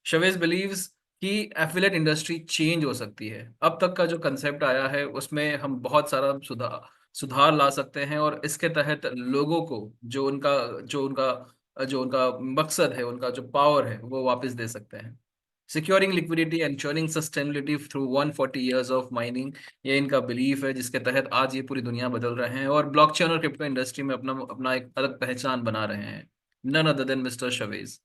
शवेज beliefs कि affiliate industry change हो सकती है। अब तक का जो कंसेप्ट आया है उसमें हम बहुत सारा सुधार ला सकते हैं और इसके तहत लोगों को जो उनका मकसद है, उनका जो पावर है वो वापस दे सकते हैं। Securing liquidity, ensuring sustainability through 140 years of mining, ये इनका बिलीफ है जिसके तहत आज ये पूरी दुनिया बदल रहे हैं और ब्लॉकचेन और क्रिप्टो इंडस्ट्री में अपना अपना एक अलग पहचान बना रहे हैं। None other than mister Shavez.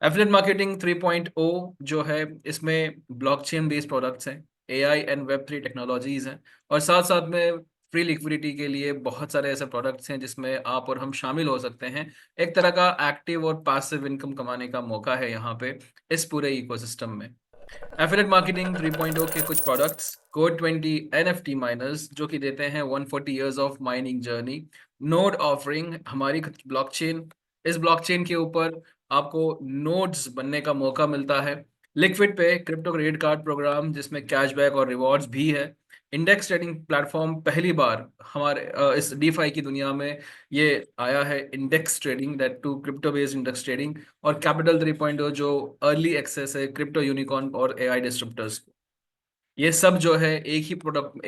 Affiliate marketing 3.0 जो है, इसमें ब्लॉकचेन बेस्ड प्रोडक्ट्स हैं, AI and web three technologies हैं, और साथ साथ में फ्री लिक्विडिटी के लिए बहुत सारे ऐसे प्रोडक्ट्स हैं जिसमें आप और हम शामिल हो सकते हैं। एक तरह का एक्टिव और पैसिव इनकम कमाने का मौका है यहाँ पे इस पूरे इकोसिस्टम में। एफिलिएट मार्केटिंग 3.0 के कुछ प्रोडक्ट्स, कोड 20 एनएफटी माइनर्स जो कि देते हैं 140 years of mining journey. Node offering, हमारी ब्लॉकचेन, इस ब्लॉकचेन के ऊपर आपको नोड्स बनने का मौका मिलता है। लिक्विड पे क्रिप्टो क्रेडिट कार्ड प्रोग्राम जिसमें कैशबैक और रिवॉर्ड्स भी है। इंडेक्स ट्रेडिंग प्लेटफॉर्म, पहली बार हमारे इस डीफाई की दुनिया में ये आया है, index trading, that to crypto based index trading. और कैपिटल 3.0 जो अर्ली एक्सेस है क्रिप्टो यूनिकॉर्न और एआई डिस्ट्रप्टर्स को। ये सब जो है एक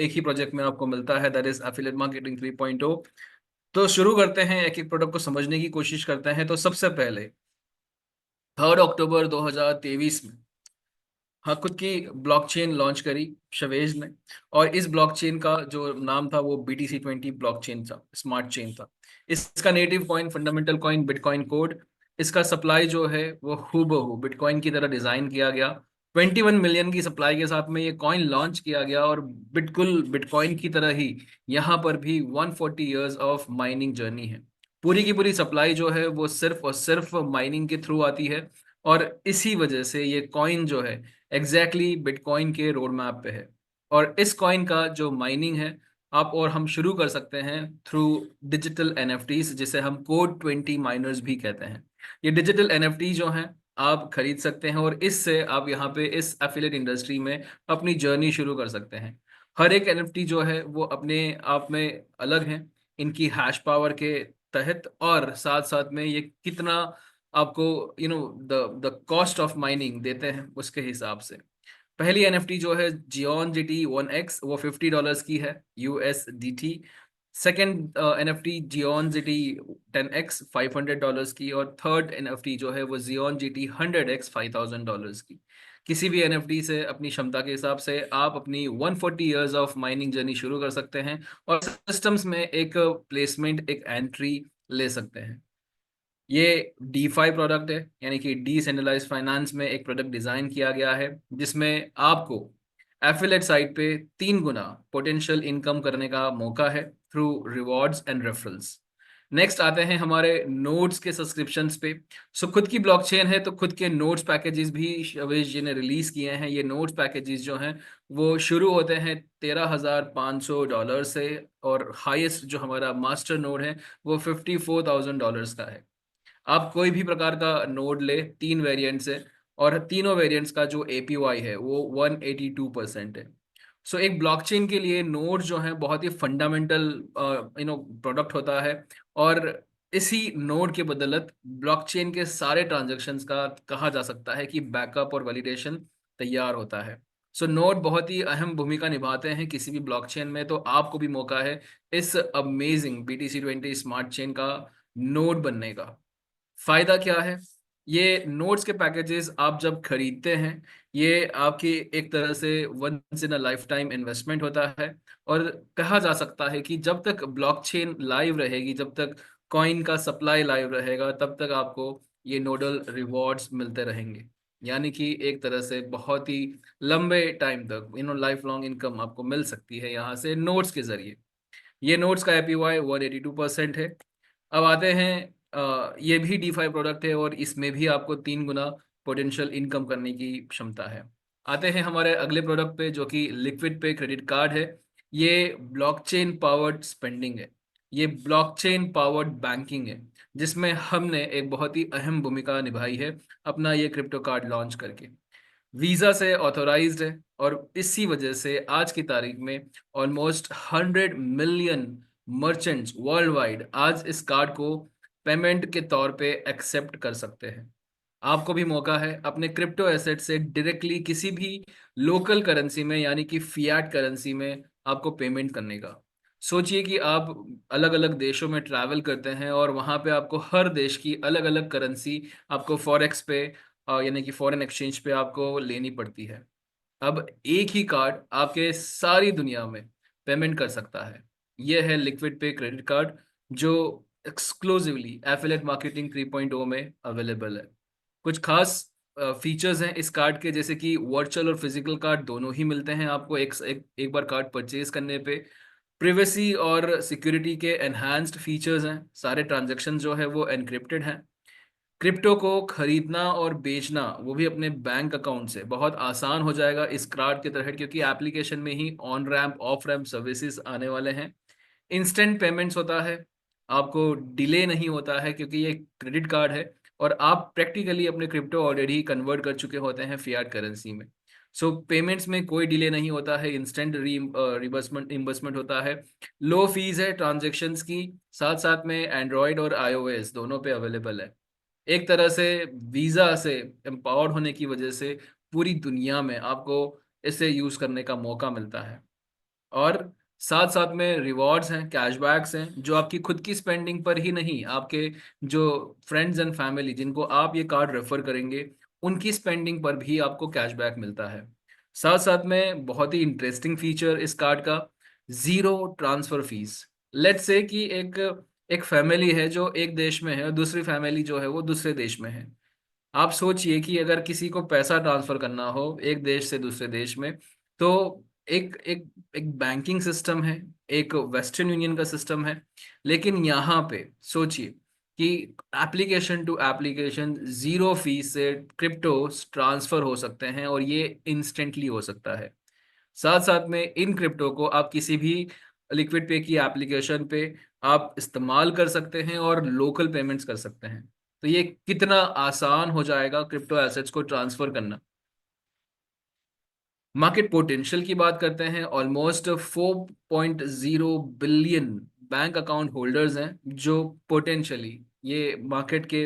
ही प्रोजेक्ट में आपको मिलता है, दैट इज एफिलिएट मार्केटिंग 3.0। तो शुरू करते हैं, एक एक प्रोडक्ट को समझने की कोशिश करते हैं। तो सबसे पहले 3 अक्टूबर 2023 में हाँ खुद की ब्लॉकचेन लॉन्च करी शवेज ने। और इस ब्लॉकचेन का जो नाम था वो BTC20 ब्लॉकचेन था, स्मार्ट चेन था। इसका native coin, fundamental coin bitcoin code. इसका सप्लाई जो है वो हूबहू बिटकॉइन की तरह डिजाइन किया गया। 21 मिलियन की सप्लाई के साथ में ये कॉइन लॉन्च किया गया और बिल्कुल बिटकॉइन की तरह ही यहाँ पर भी 140 इयर्स ऑफ माइनिंग जर्नी है। पूरी की पूरी सप्लाई जो है वो सिर्फ और सिर्फ माइनिंग के थ्रू आती है। और इसी वजह से ये कॉइन जो है एग्जैक्टली बिटकॉइन के रोड मैप पे है। और इस कॉइन का जो माइनिंग है, आप और हम शुरू कर सकते हैं थ्रू डिजिटल एनएफटीज, जिसे हम कोड 20 माइनर्स भी कहते हैं। ये डिजिटल एनएफटी जो हैं आप खरीद सकते हैं और इससे आप यहाँ पे इस एफिलिएट इंडस्ट्री में अपनी जर्नी शुरू कर सकते हैं। हर एक एनएफटी जो है वो अपने आप में अलग है, इनकी हैश पावर के तहत, और साथ साथ में ये कितना आपको द कॉस्ट ऑफ माइनिंग देते हैं उसके हिसाब से। पहली एनएफटी जो है जियोन GT1X, वो $50 की है, USDT। Second NFT Xeon GT10X, $500 की। और थर्ड एनएफटी जो है वो जियोन GT100X, $5000 की। किसी भी एनएफटी से अपनी क्षमता के हिसाब से आप अपनी 140 इयर्स ऑफ माइनिंग जर्नी शुरू कर सकते हैं और सिस्टम्स में एक प्लेसमेंट, एक एंट्री ले सकते हैं। ये डीफाई प्रोडक्ट है, यानी कि डिसेंट्रलाइज्ड फाइनेंस में एक प्रोडक्ट डिजाइन किया गया है जिसमें आपको एफिलेट साइट पे 3 गुना पोटेंशियल इनकम करने का मौका है through rewards and referrals. Next आते हैं हमारे नोट्स के सब्सक्रिप्शंस पे। सो खुद की ब्लॉकचेन है तो खुद के नोट्स पैकेजेस भी शवेश जी ने रिलीज किए हैं। ये नोट्स पैकेजेस जो हैं वो शुरू होते हैं $13,500 से, और हाईएस्ट जो हमारा मास्टर नोड है वो $54,000 का है। आप कोई भी प्रकार का नोड ले, 3 वेरिएंट्स है, और तीनों वेरिएंट्स का जो APY है वो 182% है। सो एक ब्लॉकचेन के लिए नोड जो है बहुत ही फंडामेंटल प्रोडक्ट होता है। और इसी नोड के बदौलत ब्लॉकचेन के सारे ट्रांजैक्शंस का कहा जा सकता है कि बैकअप और वैलिडेशन तैयार होता है। सो नोड बहुत ही अहम भूमिका निभाते हैं किसी भी ब्लॉकचेन में। तो आपको भी मौका है इस अमेजिंग BTC20 स्मार्ट चेन का नोड बनने का। फायदा क्या है? ये नोट्स के पैकेजेस आप जब खरीदते हैं, ये आपकी एक तरह से once in a lifetime investment होता है। और कहा जा सकता है कि जब तक ब्लॉकचेन लाइव रहेगी, जब तक कॉइन का सप्लाई लाइव रहेगा, तब तक आपको ये नोडल रिवॉर्ड्स मिलते रहेंगे। यानी कि एक तरह से बहुत ही लंबे टाइम तक लाइफ लॉन्ग इनकम आपको मिल सकती है यहाँ से नोट्स के जरिए। ये नोट्स का APY 182% है। अब आते हैं, ये भी DeFi प्रोडक्ट है और इसमें भी आपको 3 गुना पोटेंशियल इनकम करने की क्षमता है। आते हैं हमारे अगले प्रोडक्ट पे जो कि लिक्विड पे क्रेडिट कार्ड है। ये ब्लॉकचेन पावर्ड स्पेंडिंग है, ये ब्लॉकचेन पावर्ड बैंकिंग है, जिसमें हमने एक बहुत ही अहम भूमिका निभाई है अपना ये क्रिप्टो कार्ड लॉन्च करके। वीजा से ऑथोराइज्ड है और इसी वजह से आज की तारीख में almost 100 million merchants world wide आज इस कार्ड को पेमेंट के तौर पे एक्सेप्ट कर सकते हैं। आपको भी मौका है अपने क्रिप्टो एसेट से डायरेक्टली किसी भी लोकल करेंसी में यानी कि फियाट करेंसी में आपको पेमेंट करने का। सोचिए कि आप अलग अलग देशों में ट्रैवल करते हैं और वहां पे आपको हर देश की अलग अलग करेंसी आपको फॉरेक्स पे यानी कि फॉरेन एक्सचेंज पे आपको लेनी पड़ती है। अब एक ही कार्ड आपके सारी दुनिया में पेमेंट कर सकता है। यह है लिक्विड पे क्रेडिट कार्ड, जो एक्सक्लूसिवली एफिलिएट मार्केटिंग 3.0 में अवेलेबल है। कुछ खास फीचर्स हैं इस कार्ड के, जैसे कि वर्चुअल और फिजिकल कार्ड दोनों ही मिलते हैं आपको एक बार कार्ड परचेज करने पे। प्रिवेसी और सिक्योरिटी के एनहांस्ड फीचर्स हैं, सारे ट्रांजैक्शन जो है वो एनक्रिप्टेड हैं। क्रिप्टो को खरीदना और बेचना वो भी अपने बैंक अकाउंट से बहुत आसान हो जाएगा इस कार्ड के तहत, क्योंकि एप्लीकेशन में ही on ramp off ramp services आने वाले हैं। इंस्टेंट पेमेंट्स होता है, आपको डिले नहीं होता है क्योंकि ये क्रेडिट कार्ड है और आप प्रैक्टिकली अपने क्रिप्टो ऑलरेडी कन्वर्ट कर चुके होते हैं फियाट करेंसी में। सो पेमेंट्स में कोई डिले नहीं होता है, इंस्टेंट रिबर्समेंट इम्बर्समेंट होता है। लो फीस है ट्रांजेक्शन्स की, साथ साथ में एंड्रॉयड और आईओएस दोनों पे अवेलेबल है। एक तरह से वीजा से एम्पावर्ड होने की वजह से पूरी दुनिया में आपको इसे यूज करने का मौका मिलता है। और साथ साथ में रिवॉर्ड्स हैं, कैशबैक्स हैं, जो आपकी खुद की स्पेंडिंग पर ही नहीं, आपके जो फ्रेंड्स एंड फैमिली जिनको आप ये कार्ड रेफर करेंगे उनकी स्पेंडिंग पर भी आपको कैशबैक मिलता है। साथ साथ में बहुत ही इंटरेस्टिंग फीचर इस कार्ड का, zero transfer fees. Let's say कि एक एक फैमिली है जो एक देश में है और दूसरी फैमिली जो है वो दूसरे देश में है। आप सोचिए कि अगर किसी को पैसा ट्रांसफर करना हो एक देश से दूसरे देश में, तो एक एक एक बैंकिंग सिस्टम है, एक वेस्टर्न यूनियन का सिस्टम है। लेकिन यहाँ पे सोचिए कि application to application zero fees से क्रिप्टो ट्रांसफर हो सकते हैं और ये इंस्टेंटली हो सकता है। साथ साथ में इन क्रिप्टो को आप किसी भी लिक्विड पे की एप्लीकेशन पे आप इस्तेमाल कर सकते हैं और लोकल पेमेंट्स कर सकते हैं। तो ये कितना आसान हो जाएगा क्रिप्टो एसेट्स को ट्रांसफर करना। मार्केट पोटेंशियल की बात करते हैं, almost 4.0 billion bank account holders हैं जो पोटेंशियली ये मार्केट के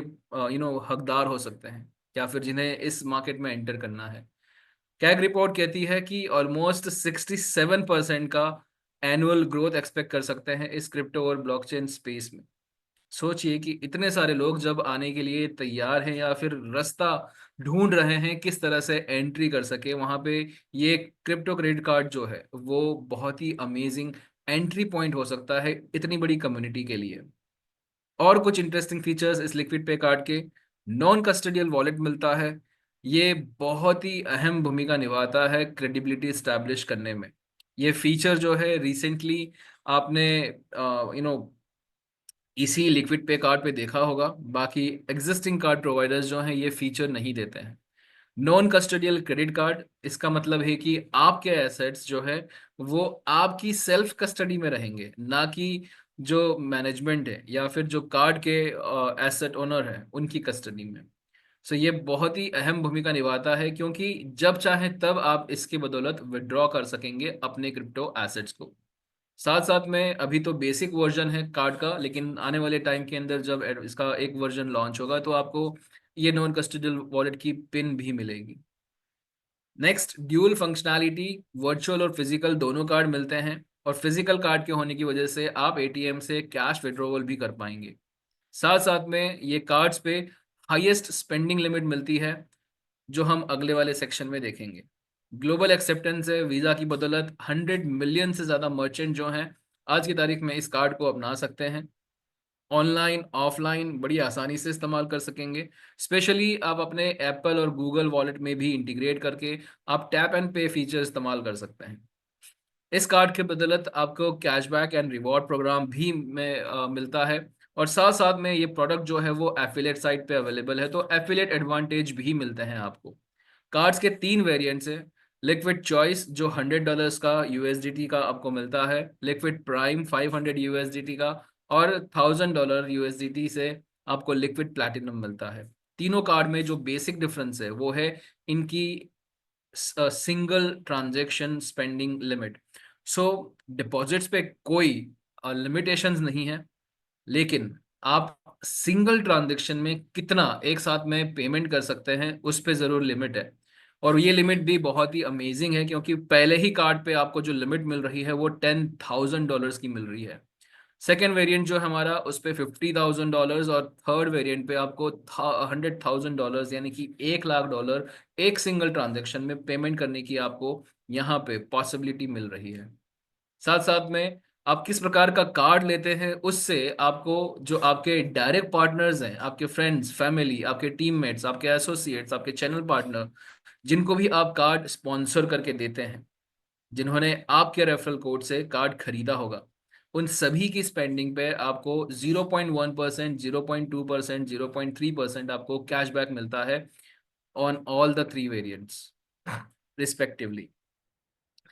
हकदार हो सकते हैं, या फिर जिन्हें इस मार्केट में एंटर करना है। कैग रिपोर्ट कहती है कि ऑलमोस्ट 67% का एनुअल ग्रोथ एक्सपेक्ट कर सकते हैं इस क्रिप्टो और ब्लॉकचेन स्पेस में। सोचिए कि इतने सारे लोग जब आने के लिए तैयार हैं या फिर रास्ता ढूंढ रहे हैं किस तरह से एंट्री कर सके वहां पे, ये क्रिप्टो क्रेडिट कार्ड जो है वो बहुत ही अमेजिंग एंट्री पॉइंट हो सकता है इतनी बड़ी कम्युनिटी के लिए। और कुछ इंटरेस्टिंग फीचर्स इस लिक्विड पे कार्ड के, नॉन कस्टोडियल वॉलेट मिलता है। ये बहुत ही अहम भूमिका निभाता है क्रेडिबिलिटी स्टैब्लिश करने में। ये फीचर जो है रिसेंटली आपने इसी लिक्विड पे कार्ड पे देखा होगा, बाकी एग्जिस्टिंग कार्ड प्रोवाइडर्स जो हैं ये फीचर नहीं देते हैं। नॉन कस्टोडियल क्रेडिट कार्ड, इसका मतलब है कि आपके एसेट्स जो है वो आपकी सेल्फ कस्टडी में रहेंगे, ना कि जो मैनेजमेंट है या फिर जो कार्ड के एसेट ओनर है उनकी कस्टडी में। सो ये बहुत ही अहम भूमिका निभाता है क्योंकि जब चाहे तब आप इसकी बदौलत विड्रॉ कर सकेंगे अपने क्रिप्टो एसेट्स को। साथ साथ में अभी तो बेसिक वर्जन है कार्ड का, लेकिन आने वाले टाइम के अंदर जब इसका एक वर्जन लॉन्च होगा तो आपको ये नॉन कस्टोडियल वॉलेट की पिन भी मिलेगी। नेक्स्ट, ड्यूल फंक्शनैलिटी, वर्चुअल और फिजिकल दोनों कार्ड मिलते हैं और फिजिकल कार्ड के होने की वजह से आप एटीएम से कैश विड्रॉवल भी कर पाएंगे। साथ साथ में ये कार्ड्स पे हाईएस्ट स्पेंडिंग लिमिट मिलती है, जो हम अगले वाले सेक्शन में देखेंगे। ग्लोबल एक्सेप्टेंस है, वीजा की बदौलत 100 मिलियन से ज्यादा मर्चेंट जो हैं आज की तारीख में इस कार्ड को अपना सकते हैं। ऑनलाइन ऑफलाइन बड़ी आसानी से इस्तेमाल कर सकेंगे। स्पेशली आप अपने एप्पल और गूगल वॉलेट में भी इंटीग्रेट करके आप टैप एंड पे फीचर इस्तेमाल कर सकते हैं। इस कार्ड के बदौलत आपको कैशबैक एंड रिवॉर्ड प्रोग्राम भी में मिलता है। और साथ साथ में ये प्रोडक्ट जो है वो एफिलिएट साइट पे अवेलेबल है, तो एफिलिएट एडवांटेज भी मिलते हैं आपको। कार्ड्स के 3 वेरिएंट्स हैं। लिक्विड चॉइस जो $100 का यूएसडीटी का आपको मिलता है, लिक्विड प्राइम 500 यूएसडीटी का, और $1000 यूएसडीटी से आपको लिक्विड प्लैटिनम मिलता है। तीनों कार्ड में जो बेसिक डिफरेंस है वो है इनकी सिंगल ट्रांजैक्शन स्पेंडिंग लिमिट। सो डिपॉजिट्स पे कोई लिमिटेशंस नहीं है, लेकिन आप सिंगल ट्रांजेक्शन में कितना एक साथ में पेमेंट कर सकते हैं उस पे जरूर लिमिट है। और ये लिमिट भी बहुत ही अमेजिंग है, क्योंकि पहले ही कार्ड पे आपको जो लिमिट मिल रही है वो $10,000 की मिल रही है। सेकेंड वेरिएंट जो है हमारा उस पे $50,000, और थर्ड वेरिएंट पे आपको $100,000 यानी कि $1,00,000 एक सिंगल ट्रांजेक्शन में पेमेंट करने की आपको यहाँ पे पॉसिबिलिटी मिल रही है। साथ साथ में आप किस प्रकार का कार्ड लेते हैं उससे आपको जो आपके डायरेक्ट पार्टनर्स हैं, आपके फ्रेंड्स, फैमिली, आपके टीममेट्स, आपके एसोसिएट्स, आपके चैनल पार्टनर, जिनको भी आप कार्ड स्पॉन्सर करके देते हैं, जिन्होंने आपके रेफरल कोड से कार्ड खरीदा होगा, उन सभी की स्पेंडिंग पे आपको 0.1%, 0.2%, 0.3% आपको कैशबैक मिलता है on all the three variants respectively.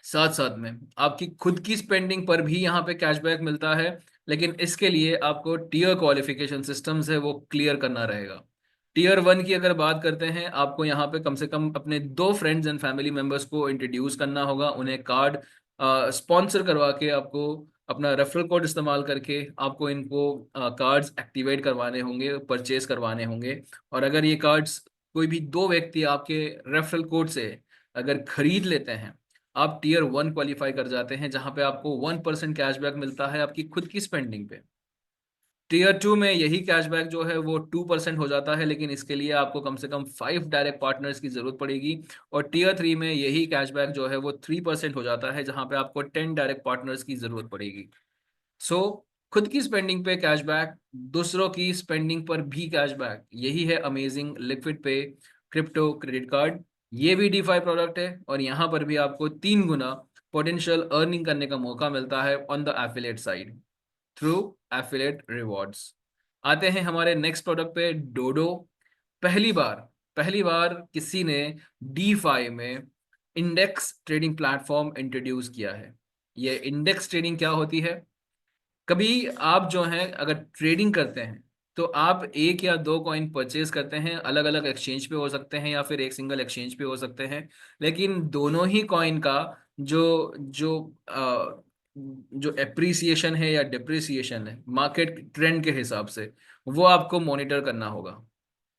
साथ साथ में आपकी खुद की स्पेंडिंग पर भी यहाँ पे कैशबैक मिलता है, लेकिन इसके लिए आपको टीयर क्वालिफिकेशन सिस्टम्स है वो क्लियर करना रहेगा। टीयर 1 की अगर बात करते हैं, आपको यहाँ पे कम से कम अपने 2 फ्रेंड्स एंड फैमिली मेंबर्स को इंट्रोड्यूस करना होगा, उन्हें कार्ड स्पॉन्सर करवा के आपको अपना रेफरल कोड इस्तेमाल करके आपको इनको कार्ड्स एक्टिवेट करवाने होंगे, परचेज करवाने होंगे। और अगर ये कार्ड्स कोई भी 2 व्यक्ति आपके रेफरल कोड से अगर खरीद लेते हैं, आप टीयर 1 क्वालिफाई कर जाते हैं, जहां पे आपको 1% कैशबैक मिलता है आपकी खुद की स्पेंडिंग पे। टीयर 2 में यही कैशबैक जो है वो 2% हो जाता है, लेकिन इसके लिए आपको कम से कम 5 डायरेक्ट पार्टनर्स की जरूरत पड़ेगी। और टीयर 3 में यही कैशबैक जो है वो 3% हो जाता है, जहां पे आपको 10 डायरेक्ट पार्टनर्स की जरूरत पड़ेगी। सो खुद की स्पेंडिंग पे कैशबैक, दूसरों की स्पेंडिंग पर भी कैशबैक, यही है अमेजिंग लिक्विड पे क्रिप्टो क्रेडिट कार्ड। ये भी डीफाई प्रोडक्ट है, और यहाँ पर भी आपको 3 गुना पोटेंशियल अर्निंग करने का मौका मिलता है on the affiliate side through affiliate rewards. आते हैं हमारे नेक्स्ट प्रोडक्ट पे, डोडो। पहली बार पहली बार किसी ने डीफाई में इंडेक्स ट्रेडिंग प्लेटफॉर्म इंट्रोड्यूस किया है। ये इंडेक्स ट्रेडिंग क्या होती है? कभी आप जो हैं अगर ट्रेडिंग करते हैं, तो आप एक या दो कॉइन परचेज करते हैं, अलग अलग एक्सचेंज पे हो सकते हैं या फिर एक सिंगल एक्सचेंज पे हो सकते हैं, लेकिन दोनों ही कॉइन का जो जो जो एप्रिसिएशन है या डिप्रिसिएशन है मार्केट ट्रेंड के हिसाब से, वो आपको मॉनिटर करना होगा।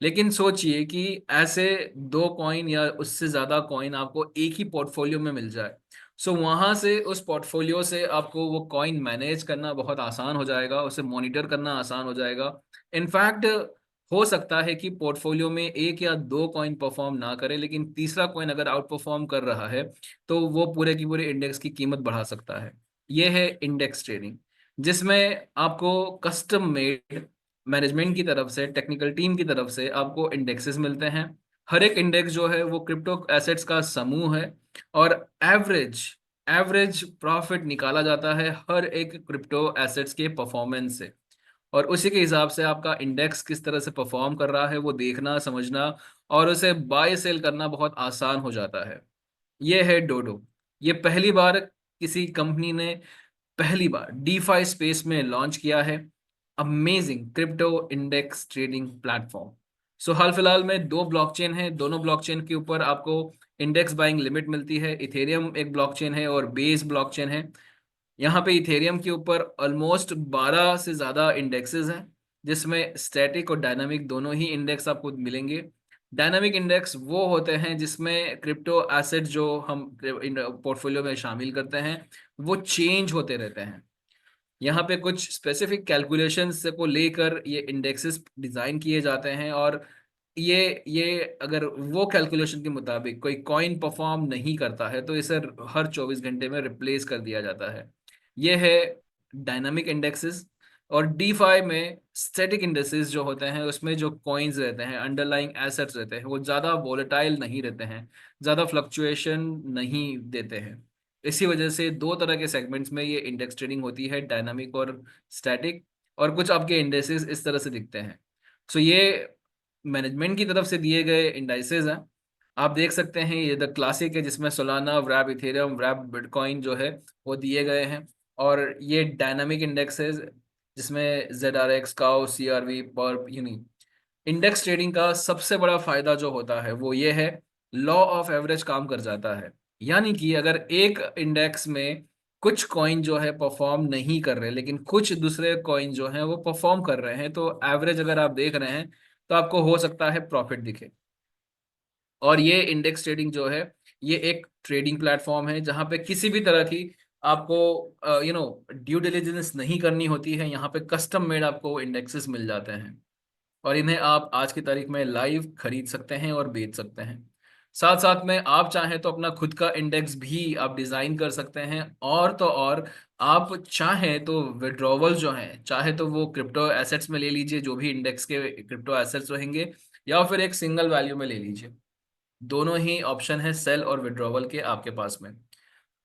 लेकिन सोचिए कि ऐसे 2 कॉइन या उससे ज्यादा कॉइन आपको एक ही पोर्टफोलियो में मिल जाए। सो वहां से उस पोर्टफोलियो से आपको वो कॉइन मैनेज करना बहुत आसान हो जाएगा, उसे मॉनिटर करना आसान हो जाएगा। इनफैक्ट हो सकता है कि पोर्टफोलियो में एक या दो कॉइन परफॉर्म ना करे, लेकिन तीसरा कॉइन अगर आउट परफॉर्म कर रहा है तो वो पूरे की पूरे इंडेक्स की कीमत बढ़ा सकता है। ये है इंडेक्स ट्रेडिंग, जिसमें आपको कस्टम मेड मैनेजमेंट की तरफ से, टेक्निकल टीम की तरफ से आपको इंडेक्सेस मिलते हैं। हर एक इंडेक्स जो है वो क्रिप्टो एसेट्स का समूह है, और एवरेज एवरेज प्रॉफिट निकाला जाता है हर एक क्रिप्टो एसेट्स के परफॉर्मेंस से। और उसी के हिसाब से आपका इंडेक्स किस तरह से परफॉर्म कर रहा है वो देखना, समझना और उसे बाय सेल करना बहुत आसान हो जाता है। ये है डोडो। ये पहली बार किसी कंपनी ने पहली बार डीफाई स्पेस में लॉन्च किया है amazing crypto index trading platform. So हाल फिलहाल में 2 ब्लॉकचेन है, दोनों ब्लॉकचेन के ऊपर आपको इंडेक्स बाइंग लिमिट मिलती है। इथेरियम एक ब्लॉकचेन है और बेस ब्लॉकचेन है। यहाँ पे इथेरियम के ऊपर ऑलमोस्ट 12 से ज्यादा इंडेक्सेस हैं, जिसमें स्टैटिक और डायनामिक दोनों ही इंडेक्स आपको मिलेंगे। डायनामिक इंडेक्स वो होते हैं जिसमें क्रिप्टो एसेट जो हम पोर्टफोलियो में शामिल करते हैं वो चेंज होते रहते हैं। यहाँ पे कुछ स्पेसिफिक कैलकुलेशंस को लेकर ये इंडेक्सेस डिजाइन किए जाते हैं, और ये अगर वो कैलकुलेशन के मुताबिक कोई कॉइन परफॉर्म नहीं करता है तो इसे हर 24 घंटे में रिप्लेस कर दिया जाता है। ये है डायनामिक इंडेक्सेस। और डीफाई में स्टैटिक इंडेक्सेस जो होते हैं उसमें जो कॉइन्स रहते हैं, अंडरलाइंग एसेट्स रहते हैं, वो ज़्यादा वोलेटाइल नहीं रहते हैं, ज़्यादा फ्लक्चुएशन नहीं देते हैं। इसी वजह से 2 तरह के सेगमेंट्स में ये इंडेक्स ट्रेडिंग होती है, डायनामिक और स्टैटिक। और कुछ आपके इंडेक्सेस इस तरह से दिखते हैं। सो ये मैनेजमेंट की तरफ से दिए गए इंडाइसेस हैं। आप देख सकते हैं ये द क्लासिक है, जिसमें Solana, wrap Ethereum, wrap bitcoin जो है वो दिए गए हैं। और ये डायनामिक इंडेक्स है, जिसमें ZRX, काउ, CRV, PERP, UNI. Index trading का सबसे बड़ा फायदा जो होता है वो ये है, लॉ ऑफ एवरेज काम कर जाता है। यानी कि अगर एक इंडेक्स में कुछ कॉइन जो है परफॉर्म नहीं कर रहे, लेकिन कुछ दूसरे कॉइन जो हैं वो परफॉर्म कर रहे हैं, तो एवरेज अगर आप देख रहे हैं तो आपको हो सकता है प्रॉफिट दिखे। और ये इंडेक्स ट्रेडिंग जो है, ये एक ट्रेडिंग प्लेटफॉर्म है जहां पे किसी भी तरह की आपको ड्यू डिलिजेंस नहीं करनी होती है। यहाँ पे कस्टम मेड आपको इंडेक्सेस मिल जाते हैं और इन्हें आप आज की तारीख में लाइव खरीद सकते हैं और बेच सकते हैं। साथ साथ में आप चाहें तो अपना खुद का इंडेक्स भी आप डिजाइन कर सकते हैं। और तो और आप चाहें तो विड्रॉवल जो हैं, चाहे तो वो क्रिप्टो एसेट्स में ले लीजिए, जो भी इंडेक्स के क्रिप्टो एसेट्स रहेंगे, या फिर एक सिंगल वैल्यू में ले लीजिए। दोनों ही ऑप्शन है सेल और विड्रॉवल के आपके पास में।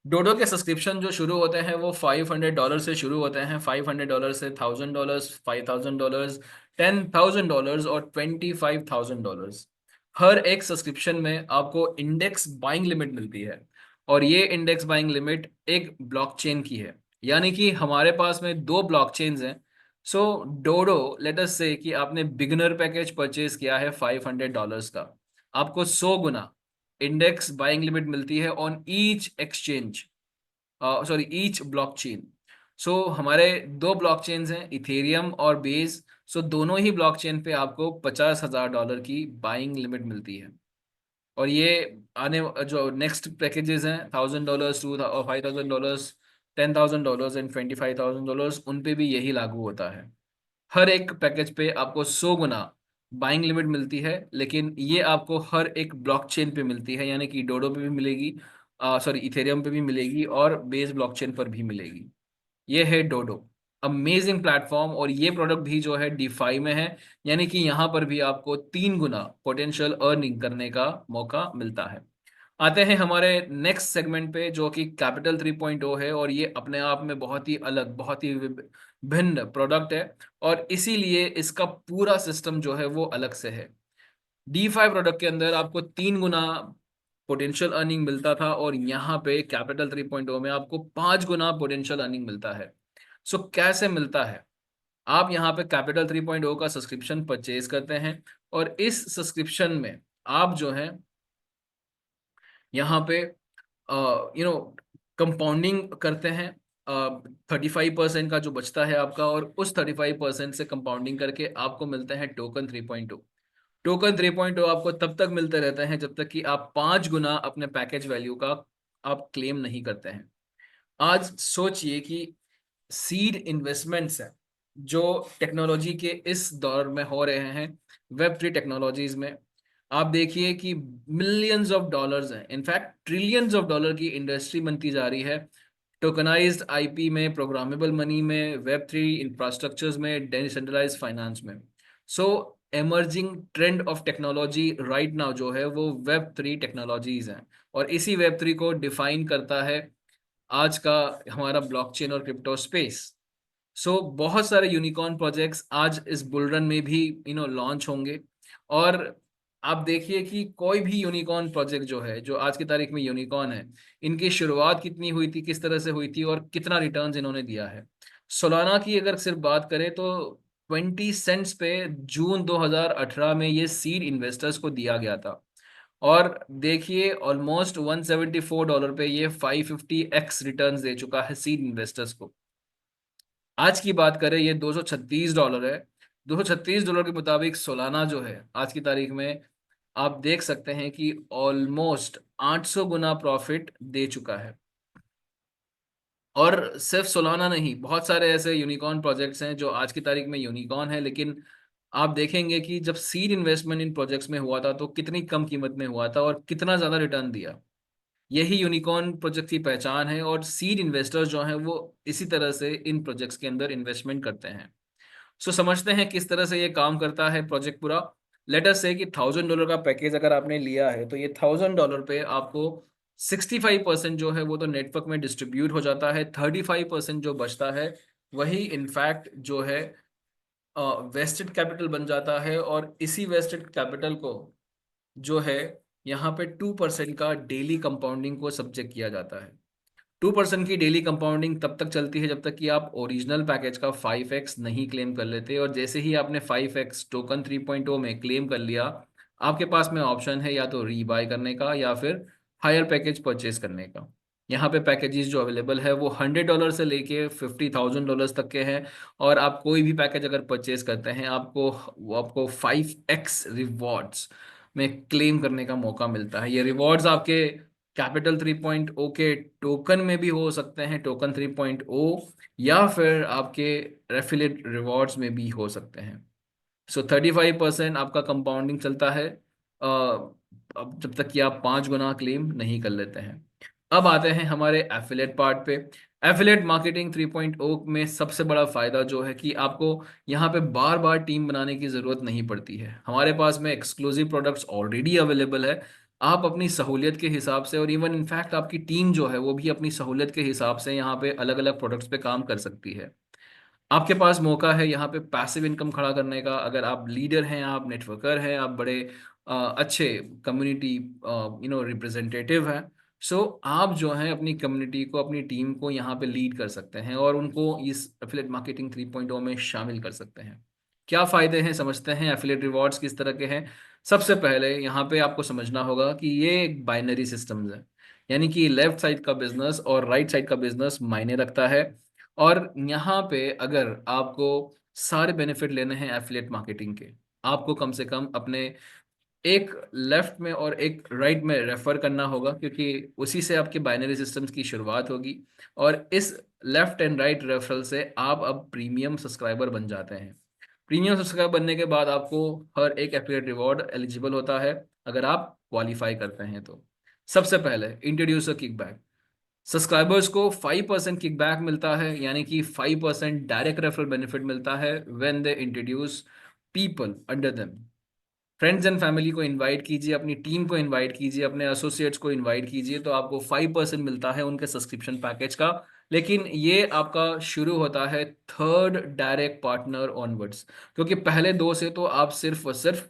डोडो के सब्सक्रिप्शन जो शुरू होते हैं वो $500 से शुरू होते हैं। $500 से $1000, $5000, $10,000 और $25,000। हर एक सब्सक्रिप्शन में आपको इंडेक्स बाइंग लिमिट मिलती है, और ये इंडेक्स बाइंग लिमिट एक ब्लॉकचेन की है। यानी कि हमारे पास में दो ब्लॉकचेन्स हैं। सो डोडो, लेट अस से कि आपने बिगनर पैकेज परचेज किया है $500 का, आपको 100 गुना इंडेक्स बाइंग लिमिट मिलती है on each exchange, sorry each blockchain. So हमारे दो ब्लॉकचेन्स हैं, इथेरियम और बेस। सो दोनों ही ब्लॉकचेन पे आपको $50,000 की बाइंग लिमिट मिलती है। और ये आने जो नेक्स्ट पैकेजेस हैं, $1000, टू $5000, $10,000 एंड $25,000, उन पे भी यही लागू होता है। हर एक पैकेज पे आपको 100 गुना बाइंग लिमिट मिलती है, लेकिन ये आपको हर एक ब्लॉकचेन पे मिलती है, यानी कि डोडो पे भी मिलेगी, सॉरी इथेरियम पे भी मिलेगी, और बेस ब्लॉकचेन पर भी मिलेगी। ये है डोडो, अमेजिंग प्लेटफॉर्म। और ये प्रोडक्ट भी जो है डीफाई में है, यानी कि यहाँ पर भी आपको 3 गुना पोटेंशियल अर्निंग करने का मौका मिलता है। आते हैं हमारे नेक्स्ट सेगमेंट पे, जो कि कैपिटल 3.0 है, और ये अपने आप में बहुत ही अलग, बहुत ही भिन्न प्रोडक्ट है, और इसीलिए इसका पूरा सिस्टम जो है वो अलग से है। D5 प्रोडक्ट के अंदर आपको 3 गुना पोटेंशियल अर्निंग मिलता था, और यहाँ पे कैपिटल 3.0 में आपको 5 गुना पोटेंशियल अर्निंग मिलता है। सो कैसे मिलता है? आप यहाँ पे कैपिटल 3.0 का सब्सक्रिप्शन परचेज करते हैं, और इस सब्सक्रिप्शन में आप जो है यहाँ पे कंपाउंडिंग करते हैं। 35% का जो बचता है आपका, और उस 35% से कंपाउंडिंग करके आपको मिलते हैं टोकन 3.0। टोकन 3.0 आपको तब तक मिलते रहते हैं जब तक कि आप 5 गुना अपने पैकेज वैल्यू का आप क्लेम नहीं करते हैं। आज सोचिए कि सीड इन्वेस्टमेंट्स हैं जो टेक्नोलॉजी के इस दौर में हो रहे हैं, वेब 3 टेक्नोलॉजीज में। आप देखिए कि मिलियंस ऑफ डॉलर्स हैं, इनफैक्ट ट्रिलियंस ऑफ डॉलर की इंडस्ट्री बनती जा रही है, टोकनाइज्ड आईपी में, प्रोग्रामेबल मनी में, वेब 3 इंफ्रास्ट्रक्चर्स में, डिसेंट्रलाइज्ड फाइनेंस में। So emerging trend of technology right now जो है वो वेब 3 टेक्नोलॉजीज हैं, और इसी वेब 3 को डिफाइन करता है आज का हमारा ब्लॉकचेन और क्रिप्टो स्पेस। सो बहुत सारे यूनिकॉर्न प्रोजेक्ट्स आज इस बुलरन में भी लॉन्च होंगे। और आप देखिए कि कोई भी यूनिकॉर्न प्रोजेक्ट जो है, जो आज की तारीख में यूनिकॉर्न है, इनकी शुरुआत कितनी हुई थी, किस तरह से हुई थी, और कितना रिटर्न्स इन्होंने दिया है। सोलाना की अगर सिर्फ बात करें तो 20 सेंट्स पे जून 2018 में ये सीड इन्वेस्टर्स को दिया गया था, और देखिए ऑलमोस्ट $174 पे ये 550x रिटर्न्स दे चुका है सीड इन्वेस्टर्स को। आज की बात करें, ये $236 है। $236 के मुताबिक सोलाना जो है आज की तारीख में, आप देख सकते हैं कि ऑलमोस्ट 800 गुना प्रॉफिट दे चुका है। और सिर्फ सोलाना नहीं, बहुत सारे ऐसे यूनिकॉर्न प्रोजेक्ट्स हैं जो आज की तारीख में यूनिकॉर्न है, लेकिन आप देखेंगे कि जब सीड इन्वेस्टमेंट इन प्रोजेक्ट्स में हुआ था तो कितनी कम कीमत में हुआ था और कितना ज्यादा रिटर्न दिया। यही यूनिकॉर्न प्रोजेक्ट की पहचान है, और सीड इन्वेस्टर्स जो हैं वो इसी तरह से इन प्रोजेक्ट्स के अंदर इन्वेस्टमेंट करते हैं। सो समझते हैं किस तरह से ये काम करता है प्रोजेक्ट पूरा। लेट अस से कि $1000 का पैकेज अगर आपने लिया है, तो ये $1000 पे आपको 65% जो है वो तो नेटवर्क में डिस्ट्रीब्यूट हो जाता है, 35% जो बचता है वही इनफैक्ट जो है वेस्टेड कैपिटल बन जाता है। और इसी वेस्टेड कैपिटल को जो है यहाँ पे 2% का डेली कंपाउंडिंग को सब्जेक्ट किया जाता है। 2% की डेली कंपाउंडिंग तब तक चलती है जब तक कि आप ओरिजिनल पैकेज का 5x नहीं क्लेम कर लेते, और जैसे ही आपने 5x टोकन 3.0 में क्लेम कर लिया, आपके पास में ऑप्शन है या तो रीबाय करने का या फिर हायर पैकेज परचेज करने का। यहाँ पे पैकेजेस जो अवेलेबल है वो $100 से लेके $50,000 तक के हैं। और आप कोई भी पैकेज अगर परचेज करते हैं आपको वो आपको 5x रिवॉर्ड्स में क्लेम करने का मौका मिलता है। ये रिवॉर्ड्स आपके कैपिटल 3.0 के टोकन में भी हो सकते हैं, टोकन 3.0, या फिर आपके एफिलिएट रिवॉर्ड्स में भी हो सकते हैं। सो 35% आपका कंपाउंडिंग चलता है अब जब तक कि आप 5 गुना क्लेम नहीं कर लेते हैं। अब आते हैं हमारे एफिलेट पार्ट पे। एफिलेट मार्केटिंग 3.0 में सबसे बड़ा फायदा जो है कि आपको यहाँ पे बार बार टीम बनाने की जरूरत नहीं पड़ती है। हमारे पास में एक्सक्लूसिव प्रोडक्ट्स ऑलरेडी अवेलेबल है। आप अपनी सहूलियत के हिसाब से, और इवन इनफैक्ट आपकी टीम जो है वो भी अपनी सहूलियत के हिसाब से यहाँ पे अलग अलग प्रोडक्ट्स पे काम कर सकती है। आपके पास मौका है यहाँ पे पैसिव इनकम खड़ा करने का। अगर आप लीडर हैं, आप नेटवर्कर हैं, आप बड़े अच्छे कम्युनिटी रिप्रेजेंटेटिव हैं, सो आप जो हैं अपनी कम्युनिटी को, अपनी टीम को यहाँ पे लीड कर सकते हैं और उनको इस एफिलिएट मार्केटिंग 3.0 में शामिल कर सकते हैं। क्या फायदे हैं समझते हैं, एफिलिएट रिवॉर्ड्स किस तरह के हैं। सबसे पहले यहाँ पे आपको समझना होगा कि ये एक बाइनरी सिस्टम्स है, यानी कि लेफ्ट साइड का बिजनेस और राइट साइड का बिजनेस मायने रखता है। और यहाँ पे अगर आपको सारे बेनिफिट लेने हैं एफिलिएट मार्केटिंग के, आपको कम से कम अपने एक लेफ्ट में और एक राइट में रेफर करना होगा, क्योंकि उसी से आपके बाइनरी सिस्टम्स की शुरुआत होगी। और इस लेफ्ट एंड राइट रेफरल से आप अब प्रीमियम सब्सक्राइबर बन जाते हैं। प्रीमियम सब्सक्राइबर बनने के बाद आपको हर एक एफिलिएट रिवॉर्ड एलिजिबल होता है अगर आप क्वालिफाई करते हैं तो। सबसे पहले इंट्रोड्यूस अ किकबैक। सब्सक्राइबर्स को 5% किकबैक मिलता है, यानी कि 5% डायरेक्ट रेफरल बेनिफिट मिलता है when they introduce people under them. Friends and family को इनवाइट कीजिए, अपनी टीम को इनवाइट कीजिए, अपने एसोसिएट्स को इनवाइट कीजिए, तो आपको 5% मिलता है उनके सब्सक्रिप्शन पैकेज का। लेकिन ये आपका शुरू होता है थर्ड डायरेक्ट पार्टनर ऑनवर्ड्स, क्योंकि पहले दो से तो आप सिर्फ और सिर्फ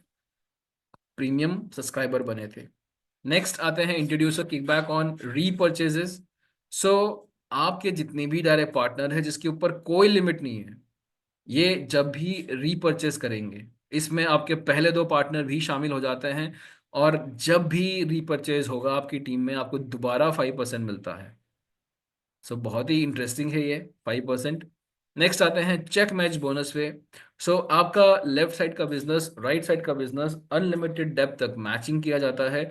प्रीमियम सब्सक्राइबर बने थे। नेक्स्ट आते हैं इंट्रोड्यूसर किकबैक ऑन रीपर्चेजेस। सो आपके जितने भी डायरेक्ट पार्टनर है जिसके ऊपर कोई लिमिट नहीं है, ये जब भी रीपर्चेस करेंगे, इसमें आपके पहले दो पार्टनर भी शामिल हो जाते हैं। और जब भी रीपर्चेज होगा आपकी टीम में आपको दोबारा 5% मिलता है। सो बहुत ही इंटरेस्टिंग है ये 5%। नेक्स्ट आते हैं चेक मैच बोनस पे। सो आपका लेफ्ट साइड का बिजनेस, राइट साइड का बिजनेस अनलिमिटेड डेप्थ तक मैचिंग किया जाता है।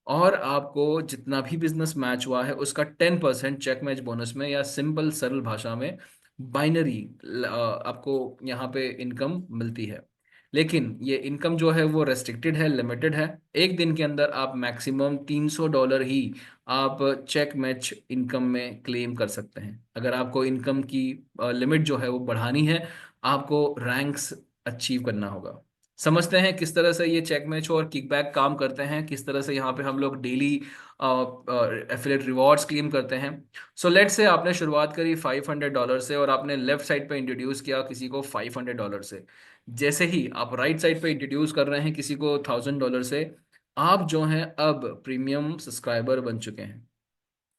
और आपको जितना भी बिजनेस मैच हुआ है उसका 10% चेक मैच बोनस में, या सिंपल सरल भाषा में बाइनरी, आपको यहाँ पे इनकम मिलती है। लेकिन ये इनकम जो है वो रेस्ट्रिक्टेड है, लिमिटेड है। एक दिन के अंदर आप मैक्सिमम $300 ही आप चेक मैच इनकम में क्लेम कर सकते हैं। अगर आपको इनकम की लिमिट जो है वो बढ़ानी है, आपको रैंक्स अचीव करना होगा। समझते हैं किस तरह से ये चेक मैच और किकबैक काम करते हैं, किस तरह से यहाँ पे हम लोग डेली एफिलिएट रिवॉर्ड्स क्लेम करते हैं। सो लेट से आपने शुरुआत करी $500 से और आपने लेफ्ट साइड पे इंट्रोड्यूस किया किसी को $500 से। जैसे ही आप राइट साइड पे इंट्रोड्यूस कर रहे हैं किसी को $1000 से, आप जो हैं अब प्रीमियम सब्सक्राइबर बन चुके हैं।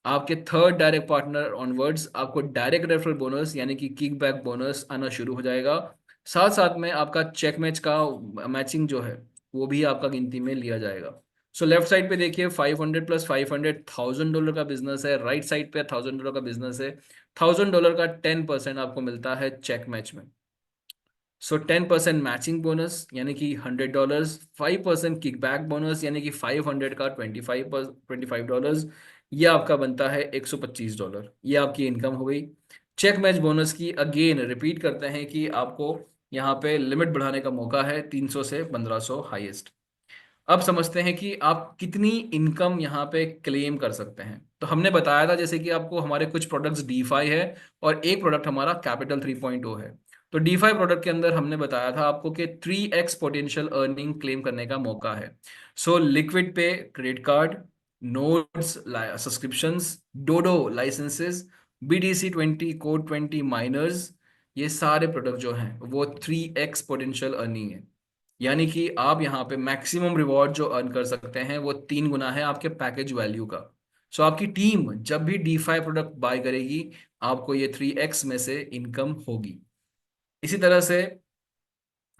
आपके थर्ड डायरेक्ट पार्टनर ऑनवर्ड्स आपको डायरेक्ट रेफरल बोनस यानी कि किकबैक बोनस आना शुरू हो जाएगा। साथ साथ में आपका चेक मैच का मैचिंग जो है वो भी आपका गिनती में लिया जाएगा। सो लेफ्ट साइड पे देखिए 500 प्लस 500 $1000 का बिजनेस है, राइट साइड पे $1000 का बिजनेस है। $1000 का 10% आपको मिलता है चेक मैच में। सो 10% मैचिंग बोनस यानी कि $100, 5% किकबैक बोनस यानी कि 500 का 25 $25, ये आपका बनता है $125। ये आपकी इनकम हो गई। चेक मैच बोनस की अगेन रिपीट करते हैं कि आपको यहाँ पे लिमिट बढ़ाने का मौका है 300 से 1500 हाईएस्ट। अब समझते हैं कि आप कितनी इनकम यहाँ पे क्लेम कर सकते हैं। तो हमने बताया था जैसे कि आपको हमारे कुछ प्रोडक्ट्स डीफाई है और एक प्रोडक्ट हमारा कैपिटल 3.0 है। तो डीफाई प्रोडक्ट के अंदर हमने बताया था आपको कि 3x पोटेंशियल अर्निंग क्लेम करने का मौका है। So liquid pay credit card, notes, subscriptions, dodo licences, BDC 20, code 20 miners, ये सारे प्रोडक्ट जो हैं वो 3x पोटेंशियल अर्निंग है। यानी कि आप यहाँ पे मैक्सिमम रिवॉर्ड जो अर्न कर सकते हैं वो 3 गुना है आपके पैकेज वैल्यू का। सो आपकी टीम जब भी D5 प्रोडक्ट बाय करेगी आपको ये 3x में से इनकम होगी। इसी तरह से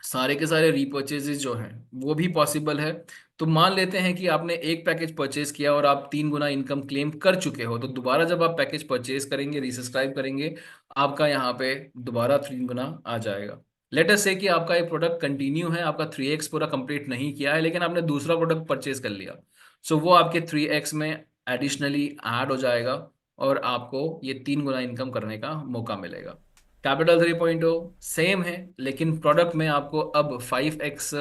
सारे के सारे रीपर्चेजेस जो हैं वो भी पॉसिबल है। तो मान लेते हैं कि आपने एक पैकेज परचेज किया और आप 3 गुना इनकम क्लेम कर चुके हो, तो दोबारा जब आप पैकेज परचेज करेंगे, रीसब्सक्राइब करेंगे, आपका यहाँ पे दोबारा 3 गुना आ जाएगा। लेट अस से कि आपका एक प्रोडक्ट कंटिन्यू है, आपका 3x पूरा कंप्लीट नहीं किया है, लेकिन आपने दूसरा प्रोडक्ट परचेज कर लिया, सो वो आपके 3x में एडिशनली ऐड हो जाएगा और आपको ये 3 गुना इनकम करने का मौका मिलेगा। कैपिटल 3.0 सेम है, लेकिन प्रोडक्ट में आपको अब 5x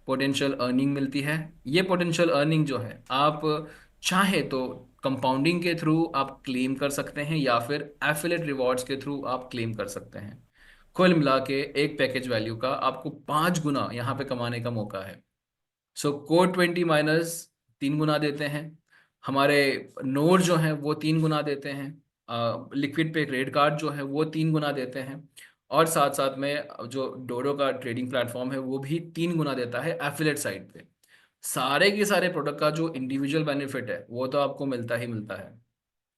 पोटेंशियल अर्निंग मिलती है। ये पोटेंशियल अर्निंग जो है, आप चाहे तो कंपाउंडिंग के थ्रू आप क्लेम कर सकते हैं या फिर एफिलेट रिवॉर्ड्स के थ्रू आप क्लेम कर सकते हैं। कुल मिला के एक पैकेज वैल्यू का आपको 5 गुना यहाँ पे कमाने का मौका है। सो कोड 20 3 गुना देते हैं, हमारे नोड जो हैं वो 3 गुना देते हैं, लिक्विड पे क्रेडिट कार्ड जो है वो 3 गुना देते हैं, और साथ साथ में जो डोडो का ट्रेडिंग प्लेटफॉर्म है वो भी 3 गुना देता है एफिलेट साइड पे। सारे के सारे प्रोडक्ट का जो इंडिविजुअल बेनिफिट है वो तो आपको मिलता ही मिलता है।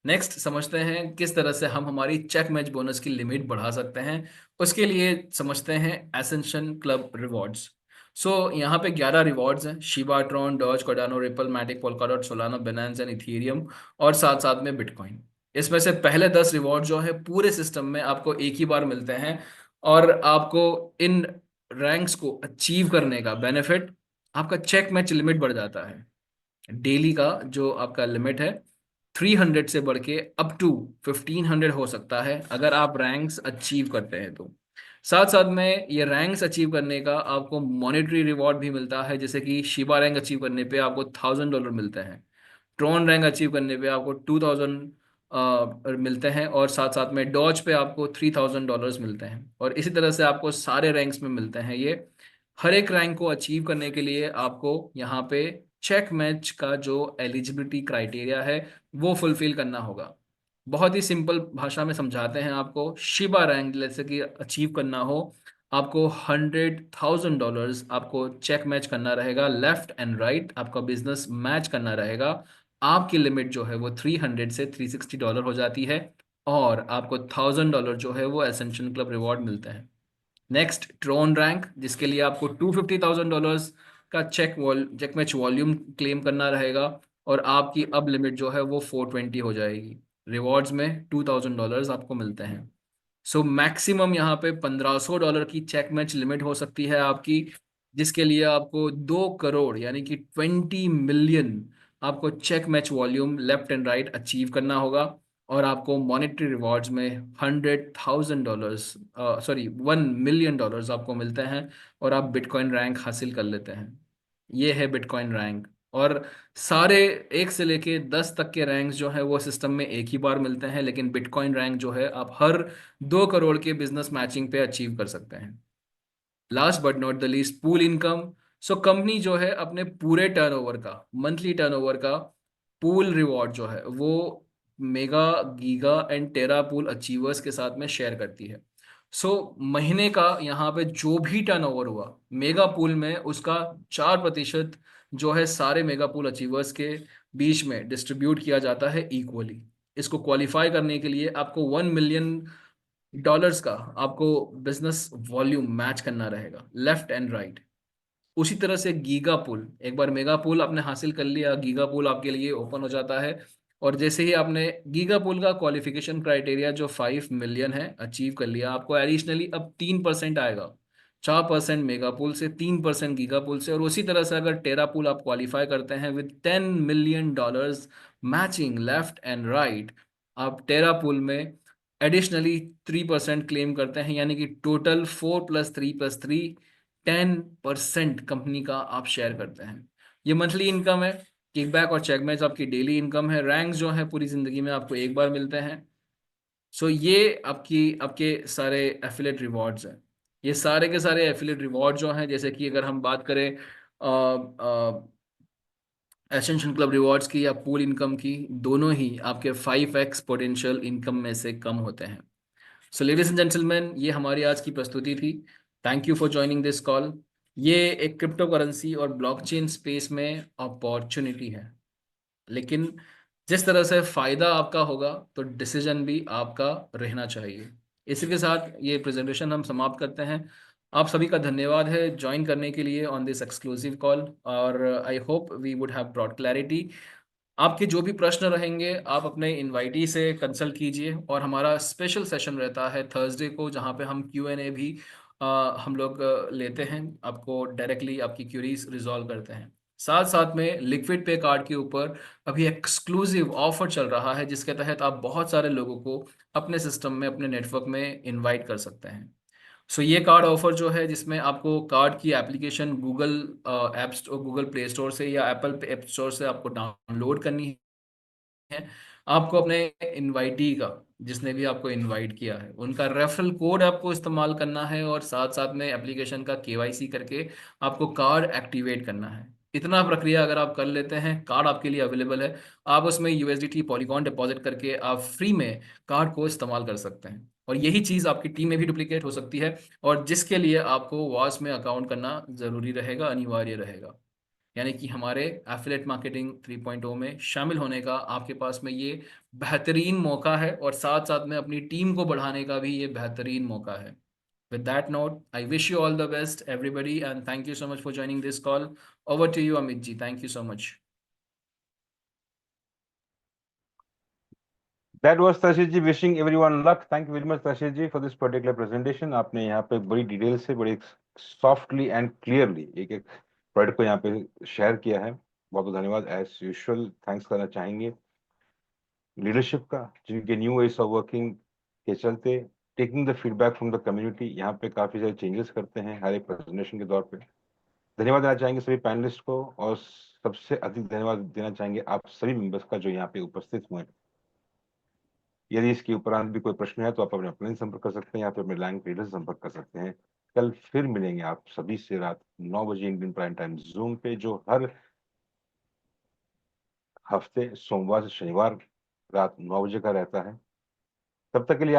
नेक्स्ट समझते हैं किस तरह से हम हमारी चेक मैच बोनस की लिमिट बढ़ा सकते हैं। उसके लिए समझते हैं एसेंशन क्लब रिवॉर्ड्स। सो यहाँ पे 11 रिवॉर्ड्स हैं, Shiba, Tron, Doge, Cardano, Ripple, Matic, Polkadot, Solana, Binance and Ethereum, और साथ साथ में बिटकॉइन। इसमें से पहले 10 रिवॉर्ड जो है पूरे सिस्टम में आपको एक ही बार मिलते हैं, और आपको इन रैंक्स को अचीव करने का बेनिफिट, आपका चेक मैच लिमिट बढ़ जाता है। डेली का जो आपका लिमिट है 300 से बढ़ के अप टू 1500 हो सकता है अगर आप रैंक्स अचीव करते हैं तो। साथ साथ में ये रैंक्स अचीव करने का आपको मॉनेटरी रिवॉर्ड भी मिलता है, जैसे कि शिबा रैंक अचीव करने पे आपको $1000 मिलते हैं, ट्रॉन रैंक अचीव करने पे आपको 2000 मिलते हैं, और साथ साथ में डॉज पे आपको $3000 मिलते हैं, और इसी तरह से आपको सारे रैंक्स में मिलते हैं ये। हर एक रैंक को अचीव करने के लिए आपको यहाँ पे चेक मैच का जो एलिजिबिलिटी क्राइटेरिया है वो फुलफिल करना होगा। बहुत ही सिंपल भाषा में समझाते हैं आपको, शिबा रैंक जैसे कि अचीव करना हो, आपको $100,000 आपको चेक मैच करना रहेगा, लेफ्ट एंड राइट आपका बिजनेस मैच करना रहेगा। आपकी लिमिट जो है वो 300 से $360 हो जाती है, और आपको $1000 जो है वो एसेंशियल क्लब रिवॉर्ड मिलते हैं। नेक्स्ट ट्रोन रैंक, जिसके लिए आपको $250,000 का चेक मैच वॉल्यूम क्लेम करना रहेगा, और आपकी अब लिमिट जो है वो 420 हो जाएगी। रिवॉर्ड्स में $2000 आपको मिलते हैं। सो मैक्सिमम यहाँ पे $1500 की चेक मैच लिमिट हो सकती है आपकी, जिसके लिए आपको 2 करोड़ यानी कि 20 मिलियन आपको check match volume left and right achieve करना होगा, और आपको मॉनेटरी रिवॉर्ड्स में $100,000 सॉरी $1 मिलियन आपको मिलते हैं, और आप बिटकॉइन रैंक हासिल कर लेते हैं। ये है बिटकॉइन रैंक। और सारे 1 से लेके 10 तक के रैंक्स जो है वो सिस्टम में एक ही बार मिलते हैं, लेकिन बिटकॉइन रैंक जो है आप हर 2 करोड़ के बिजनेस मैचिंग पे अचीव कर सकते हैं। Last but not the least, pool income. So company जो है अपने पूरे टर्नओवर का, मंथली टर्नओवर का पूल रिवॉर्ड जो है वो mega, giga and tera pool achievers के साथ में शेयर करती है। सो महीने का यहाँ पे जो भी टर्नओवर हुआ मेगा पूल में, उसका 4% जो है सारे मेगा पूल अचीवर्स के बीच में डिस्ट्रीब्यूट किया जाता है इक्वली। इसको क्वालिफाई करने के लिए आपको $1 मिलियन का आपको बिजनेस वॉल्यूम मैच करना रहेगा, लेफ्ट एंड राइट। उसी तरह से गीगा पुल, एक बार मेगा पुल आपने हासिल कर लिया, गीगा पुल आपके लिए ओपन हो जाता है। और जैसे ही आपने गीगा पुल का क्वालिफिकेशन क्राइटेरिया जो 5 मिलियन है अचीव कर लिया, आपको एडिशनली अब 3% आएगा। 4% मेगा पुल से, 3% गीगा पुल से, और उसी तरह से अगर टेरा पुल आप क्वालिफाई करते हैं with $10 million matching left and right, आप टेरा पुल में एडिशनली 3% क्लेम करते हैं, यानी कि टोटल 4+3+3 10% कंपनी का आप शेयर करते हैं। ये मंथली इनकम है। किकबैक और चेकबैक आपकी डेली इनकम है। रैंक जो है पूरी जिंदगी में आपको एक बार मिलते हैं। सो ये आपकी आपके सारे एफिलेट रिवॉर्ड्स हैं। ये सारे के सारे एफिलेट रिवॉर्ड जो हैं, जैसे कि अगर हम बात करें एसेंशियल क्लब रिवॉर्ड्स की या पूल इनकम की, दोनों ही आपके 5x पोटेंशियल इनकम में से कम होते हैं। सो लेडीज एंड जेंटलमैन, ये हमारी आज की प्रस्तुति थी। Thank you for joining this call. ये एक क्रिप्टो करेंसी और ब्लॉकचेन स्पेस में अपॉर्चुनिटी है, लेकिन जिस तरह से फायदा आपका होगा तो डिसीजन भी आपका रहना चाहिए। इसी के साथ ये प्रेजेंटेशन हम समाप्त करते हैं। आप सभी का धन्यवाद है ज्वाइन करने के लिए ऑन दिस एक्सक्लूसिव कॉल, और I hope we would have brought clarity. आपके जो भी प्रश्न रहेंगे आप अपने इनवाइटी से कंसल्ट कीजिए, और हमारा स्पेशल सेशन रहता है थर्सडे को जहाँ पे हम Q&A भी हम लोग लेते हैं, आपको डायरेक्टली आपकी क्यूरीज रिजॉल्व करते हैं। साथ साथ में लिक्विड पे कार्ड के ऊपर अभी एक्सक्लूसिव ऑफर चल रहा है, जिसके तहत आप बहुत सारे लोगों को अपने सिस्टम में, अपने नेटवर्क में इनवाइट कर सकते हैं। सो ये कार्ड ऑफर जो है, जिसमें आपको कार्ड की application Google app store, Google play store से या एप्पल ऐप स्टोर से आपको डाउनलोड करनी है। आपको अपने इनवाइटी का, जिसने भी आपको इनवाइट किया है, उनका रेफरल कोड आपको इस्तेमाल करना है, और साथ साथ में एप्लीकेशन का KYC करके आपको कार्ड एक्टिवेट करना है। इतना प्रक्रिया अगर आप कर लेते हैं, कार्ड आपके लिए अवेलेबल है। आप उसमें USDT पॉलीगॉन डिपॉजिट करके आप फ्री में कार्ड को इस्तेमाल कर सकते हैं, और यही चीज़ आपकी टीम में भी डुप्लीकेट हो सकती है, और जिसके लिए आपको वॉस में अकाउंट करना ज़रूरी रहेगा, अनिवार्य रहेगा। यानी कि हमारे एफिलेट मार्केटिंग 3.0 में शामिल होने का आपके पास में ये बेहतरीन मौका है, और साथ साथ में अपनी टीम को बढ़ाने का भी ये बेहतरीन मौका है। With that note, I wish you all the best everybody, and thank you so much for joining this call. Over to you Amit ji, thank you so much. That was Tashir ji wishing everyone luck. Thank you very much Tashir ji for this particular presentation. आपने यहाँ पे बड़ी detail से, बड़ी softly and clearly एक एक product को यहाँ पे शेयर किया है। बहुत बहुत धन्यवाद। एज यूजुअल थैंक्स करना चाहेंगे लीडरशिप का, जिनके न्यू वेज ऑफ वर्किंग के चलते taking the feedback from the community यहाँ पे काफी सारे चेंजेस करते हैं हर एक प्रेजेंटेशन के दौर पे। धन्यवाद देना चाहेंगे सभी पैनलिस्ट को, और सबसे अधिक धन्यवाद देना चाहेंगे आप सभी मेंबर्स का जो यहाँ पे उपस्थित हुए हैं। यदि इसके उपरांत भी कोई प्रश्न है तो आप अपने अपने संपर्क कर सकते हैं या फिर अपने लैंग्वेज लीडर से संपर्क कर सकते हैं। कल फिर मिलेंगे आप सभी से रात 9 बजे इंडियन प्राइम टाइम जूम पे, जो हर हफ्ते सोमवार से शनिवार रात 9 बजे का रहता है। तब तक के लिए